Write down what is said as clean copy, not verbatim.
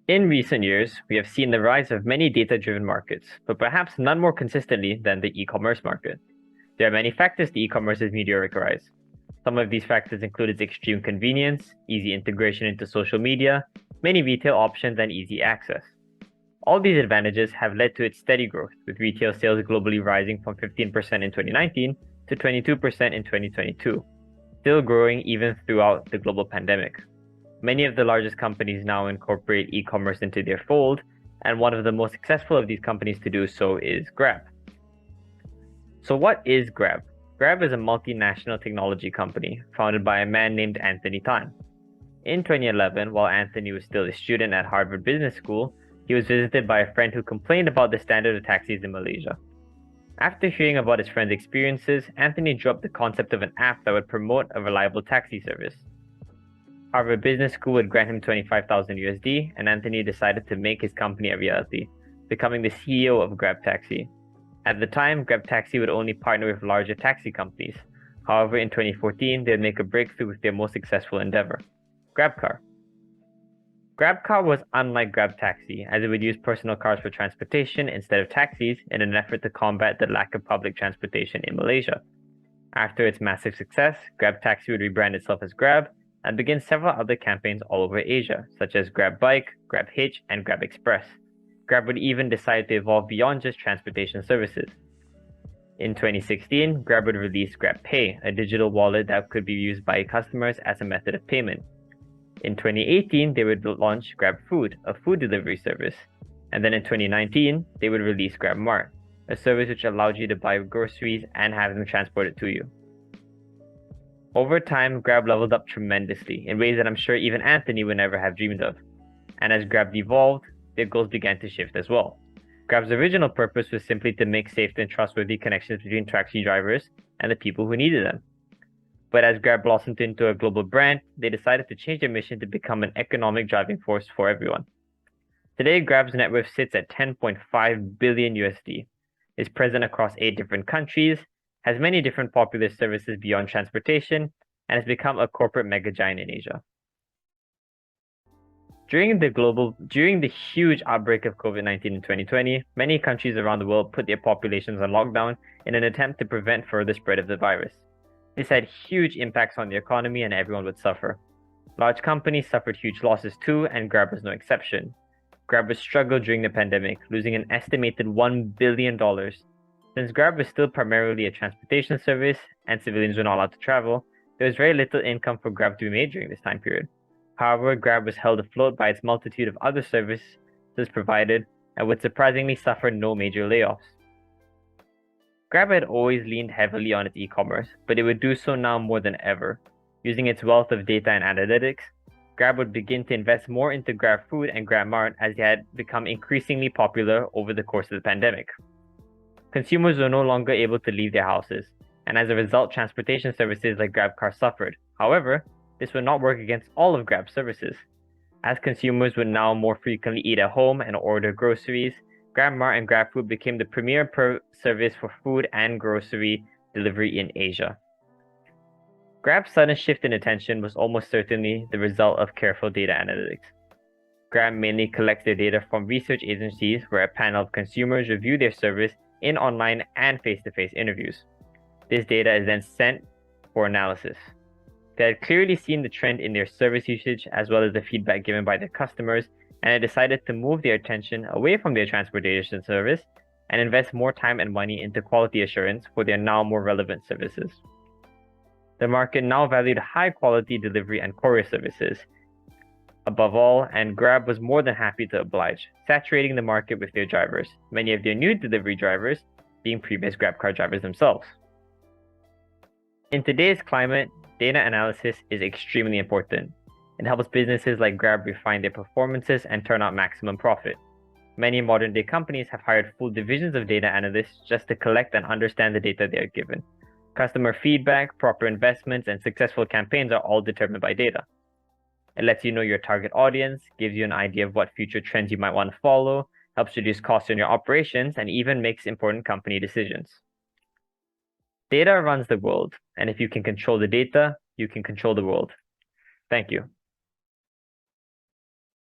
In recent years, we have seen the rise of many data-driven markets, but perhaps none more consistently than the e-commerce market. There are many factors to e-commerce's meteoric rise. Some of these factors include its extreme convenience, easy integration into social media, many retail options, and easy access. All these advantages have led to its steady growth, with retail sales globally rising from 15% in 2019 to 22% in 2022, still growing even throughout the global pandemic. Many of the largest companies now incorporate e-commerce into their fold, and one of the most successful of these companies to do so is Grab. So what is Grab? Grab is a multinational technology company founded by a man named Anthony Tan. In 2011, while Anthony was still a student at Harvard Business School, he was visited by a friend who complained about the standard of taxis in Malaysia. After hearing about his friend's experiences, Anthony dropped the concept of an app that would promote a reliable taxi service. Harvard Business School would grant him 25,000 USD, and Anthony decided to make his company a reality, becoming the CEO of Grab Taxi. At the time, Grab Taxi would only partner with larger taxi companies. However, in 2014, they would make a breakthrough with their most successful endeavor, GrabCar. GrabCar was unlike Grab Taxi, as it would use personal cars for transportation instead of taxis in an effort to combat the lack of public transportation in Malaysia. After its massive success, Grab Taxi would rebrand itself as Grab and begin several other campaigns all over Asia, such as Grab Bike, Grab Hitch, and Grab Express. Grab would even decide to evolve beyond just transportation services. In 2016, Grab would release Grab Pay, a digital wallet that could be used by customers as a method of payment. In 2018, they would launch Grab Food, a food delivery service. And then in 2019, they would release Grab Mart, a service which allowed you to buy groceries and have them transported to you. Over time, Grab leveled up tremendously in ways that I'm sure even Anthony would never have dreamed of. And as Grab evolved, their goals began to shift as well. Grab's original purpose was simply to make safe and trustworthy connections between taxi drivers and the people who needed them. But as Grab blossomed into a global brand, they decided to change their mission to become an economic driving force for everyone. Today, Grab's net worth sits at 10.5 billion USD, is present across 8 different countries, has many different popular services beyond transportation, and has become a corporate mega giant in Asia. During the huge outbreak of COVID-19 in 2020, many countries around the world put their populations on lockdown in an attempt to prevent further spread of the virus. This had huge impacts on the economy and everyone would suffer. Large companies suffered huge losses too, and Grab was no exception. Grab was struggled during the pandemic, losing an estimated $1 billion. Since Grab was still primarily a transportation service and civilians were not allowed to travel, there was very little income for Grab to be made during this time period. However, Grab was held afloat by its multitude of other services provided and would surprisingly suffer no major layoffs. Grab had always leaned heavily on its e-commerce, but it would do so now more than ever. Using its wealth of data and analytics, Grab would begin to invest more into Grab Food and Grab Mart as they had become increasingly popular over the course of the pandemic. Consumers were no longer able to leave their houses, and as a result, transportation services like GrabCar suffered. However, this would not work against all of Grab's services. As consumers would now more frequently eat at home and order groceries, GrabMart and GrabFood became the premier service for food and grocery delivery in Asia. Grab's sudden shift in attention was almost certainly the result of careful data analytics. Grab mainly collects their data from research agencies where a panel of consumers review their service in online and face-to-face interviews. This data is then sent for analysis. They had clearly seen the trend in their service usage as well as the feedback given by their customers, and had decided to move their attention away from their transportation service and invest more time and money into quality assurance for their now more relevant services. The market now valued high-quality delivery and courier services above all, and Grab was more than happy to oblige, saturating the market with their drivers, many of their new delivery drivers being previous GrabCar drivers themselves. In today's climate, data analysis is extremely important. It helps businesses like Grab refine their performances and turn out maximum profit. Many modern-day companies have hired full divisions of data analysts just to collect and understand the data they are given. Customer feedback, proper investments, and successful campaigns are all determined by data. It lets you know your target audience, gives you an idea of what future trends you might want to follow, helps reduce costs in your operations, and even makes important company decisions. Data runs the world, and if you can control the data, you can control the world. Thank you.